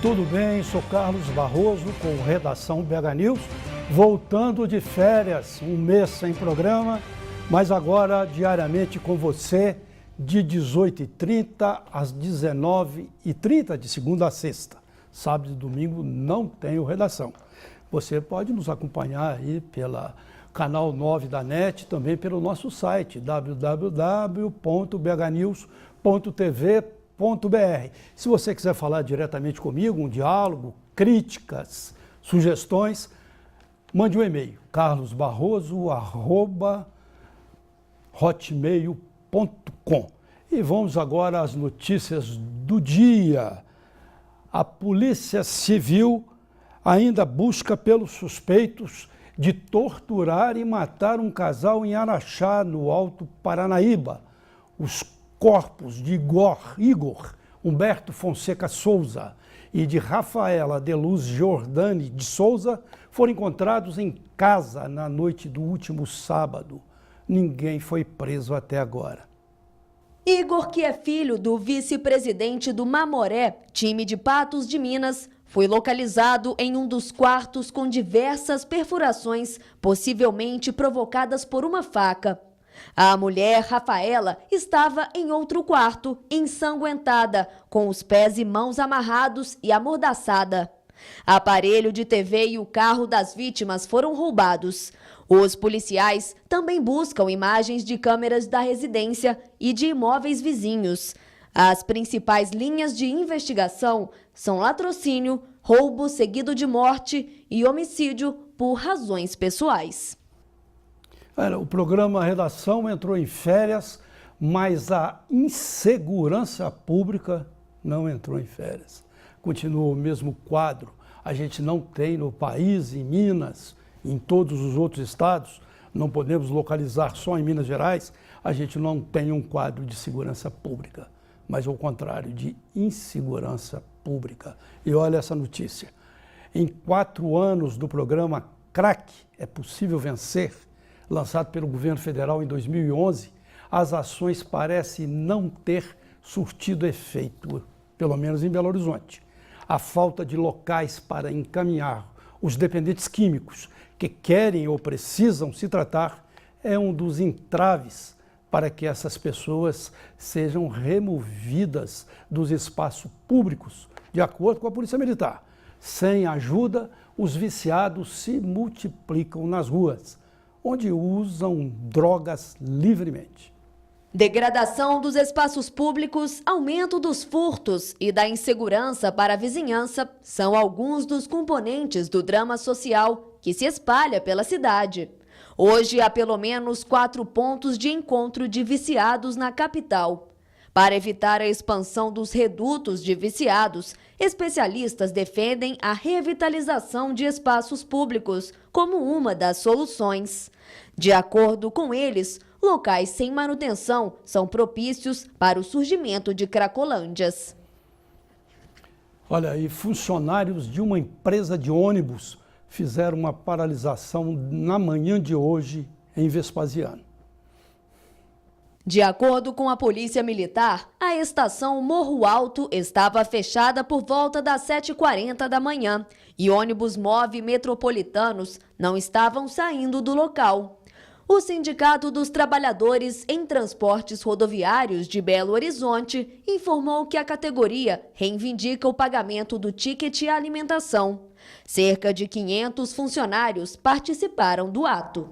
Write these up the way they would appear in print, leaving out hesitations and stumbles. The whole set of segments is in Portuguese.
Tudo bem? Sou Carlos Barroso com Redação BH News, voltando de férias, um mês sem programa, mas agora diariamente com você, de 18h30 às 19h30, de segunda a sexta. Sábado e domingo não tenho redação. Você pode nos acompanhar aí pela canal 9 da NET, também pelo nosso site www.bhnews.tv.br. Se você quiser falar diretamente comigo, um diálogo, críticas, sugestões, mande um e-mail, carlosbarroso@hotmail.com. E vamos agora às notícias do dia. A Polícia Civil ainda busca pelos suspeitos de torturar e matar um casal em Araxá, no Alto Paranaíba. Os corpos de Igor Humberto Fonseca Souza e de Rafaela de Luz Giordani de Souza foram encontrados em casa na noite do último sábado. Ninguém foi preso até agora. Igor, que é filho do vice-presidente do Mamoré, time de Patos de Minas, foi localizado em um dos quartos com diversas perfurações, possivelmente provocadas por uma faca. A mulher, Rafaela, estava em outro quarto, ensanguentada, com os pés e mãos amarrados e amordaçada. Aparelho de TV e o carro das vítimas foram roubados. Os policiais também buscam imagens de câmeras da residência e de imóveis vizinhos. As principais linhas de investigação são latrocínio, roubo seguido de morte e homicídio por razões pessoais. O programa Redação entrou em férias, mas a insegurança pública não entrou em férias. Continua o mesmo quadro. A gente não tem no país, em Minas, em todos os outros estados, não podemos localizar só em Minas Gerais, a gente não tem um quadro de segurança pública, mas ao contrário, de insegurança pública. E olha essa notícia. Em 4 anos do programa CRAC, É Possível Vencer, lançado pelo governo federal em 2011, as ações parecem não ter surtido efeito, pelo menos em Belo Horizonte. A falta de locais para encaminhar os dependentes químicos que querem ou precisam se tratar é um dos entraves para que essas pessoas sejam removidas dos espaços públicos, de acordo com a Polícia Militar. Sem ajuda, os viciados se multiplicam nas ruas, onde usam drogas livremente. Degradação dos espaços públicos, aumento dos furtos e da insegurança para a vizinhança são alguns dos componentes do drama social que se espalha pela cidade. Hoje há pelo menos 4 pontos de encontro de viciados na capital. Para evitar a expansão dos redutos de viciados, especialistas defendem a revitalização de espaços públicos como uma das soluções. De acordo com eles, locais sem manutenção são propícios para o surgimento de cracolândias. Olha, e funcionários de uma empresa de ônibus fizeram uma paralisação na manhã de hoje em Vespasiano. De acordo com a Polícia Militar, a estação Morro Alto estava fechada por volta das 7h40 da manhã e ônibus MOVE metropolitanos não estavam saindo do local. O Sindicato dos Trabalhadores em Transportes Rodoviários de Belo Horizonte informou que a categoria reivindica o pagamento do ticket alimentação. Cerca de 500 funcionários participaram do ato.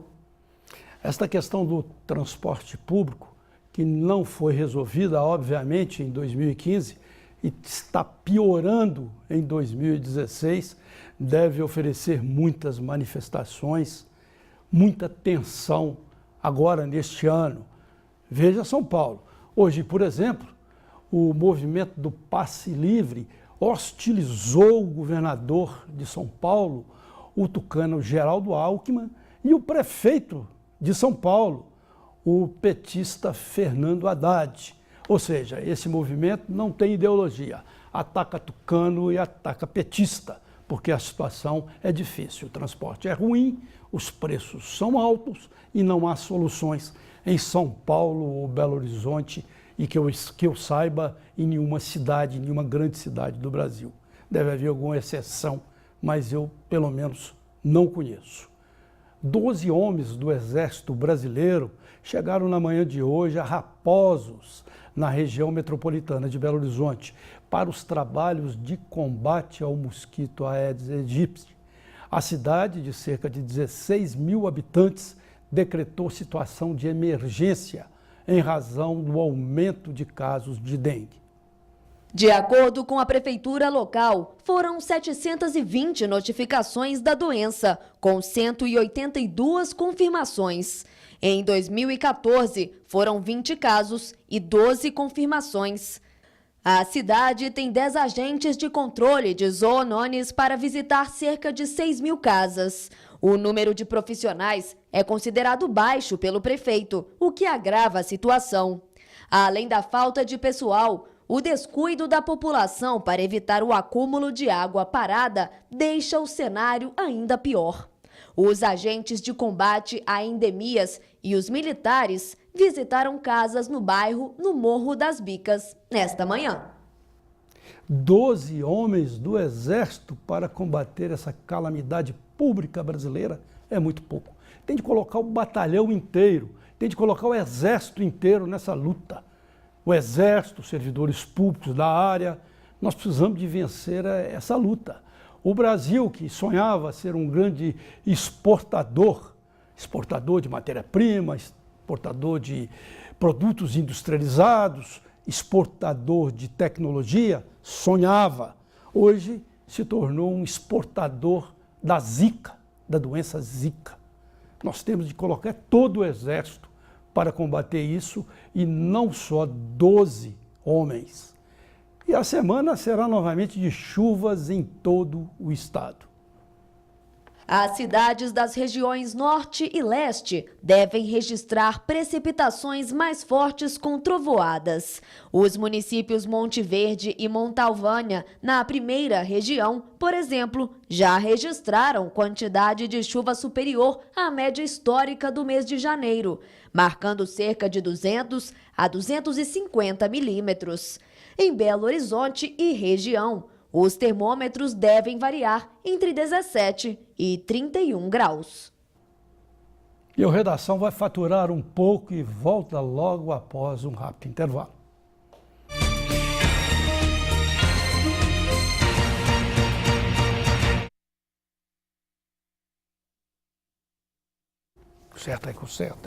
Esta questão do transporte público, que não foi resolvida, obviamente, em 2015 e está piorando em 2016, deve oferecer muitas manifestações, muita tensão agora neste ano. Veja São Paulo. Hoje, por exemplo, o movimento do Passe Livre hostilizou o governador de São Paulo, o tucano Geraldo Alckmin, e o prefeito de São Paulo, o petista Fernando Haddad. Ou seja, esse movimento não tem ideologia, ataca tucano e ataca petista, porque a situação é difícil, o transporte é ruim, os preços são altos e não há soluções em São Paulo ou Belo Horizonte e que eu saiba em nenhuma cidade, nenhuma grande cidade do Brasil. deve haver alguma exceção, mas eu, pelo menos, não conheço. 12 homens do Exército Brasileiro chegaram na manhã de hoje a Raposos, na região metropolitana de Belo Horizonte, para os trabalhos de combate ao mosquito Aedes aegypti. A cidade, de cerca de 16 mil habitantes, decretou situação de emergência em razão do aumento de casos de dengue. De acordo com a prefeitura local, foram 720 notificações da doença, com 182 confirmações. Em 2014, foram 20 casos e 12 confirmações. A cidade tem 10 agentes de controle de zoonones para visitar cerca de 6 mil casas. O número de profissionais é considerado baixo pelo prefeito, o que agrava a situação. Além da falta de pessoal, o descuido da população para evitar o acúmulo de água parada deixa o cenário ainda pior. Os agentes de combate a endemias e os militares visitaram casas no bairro no Morro das Bicas nesta manhã. 12 homens do Exército para combater essa calamidade pública brasileira é muito pouco. Tem de colocar o batalhão inteiro, tem de colocar o Exército inteiro nessa luta. O Exército, os servidores públicos da área, nós precisamos de vencer essa luta. O Brasil, que sonhava ser um grande exportador de matéria-prima, exportador de produtos industrializados, exportador de tecnologia, sonhava. Hoje se tornou um exportador da Zika, da doença Zika. Nós temos de colocar todo o Exército para combater isso e não só 12 homens. E a semana será novamente de chuvas em todo o estado. As cidades das regiões Norte e Leste devem registrar precipitações mais fortes com trovoadas. Os municípios Monte Verde e Montalvânia, na primeira região, por exemplo, já registraram quantidade de chuva superior à média histórica do mês de janeiro, marcando cerca de 200 a 250 milímetros. Em Belo Horizonte e região, os termômetros devem variar entre 17 e 31 graus. E o Redação vai faturar um pouco e volta logo após um rápido intervalo. Certo aí com certo.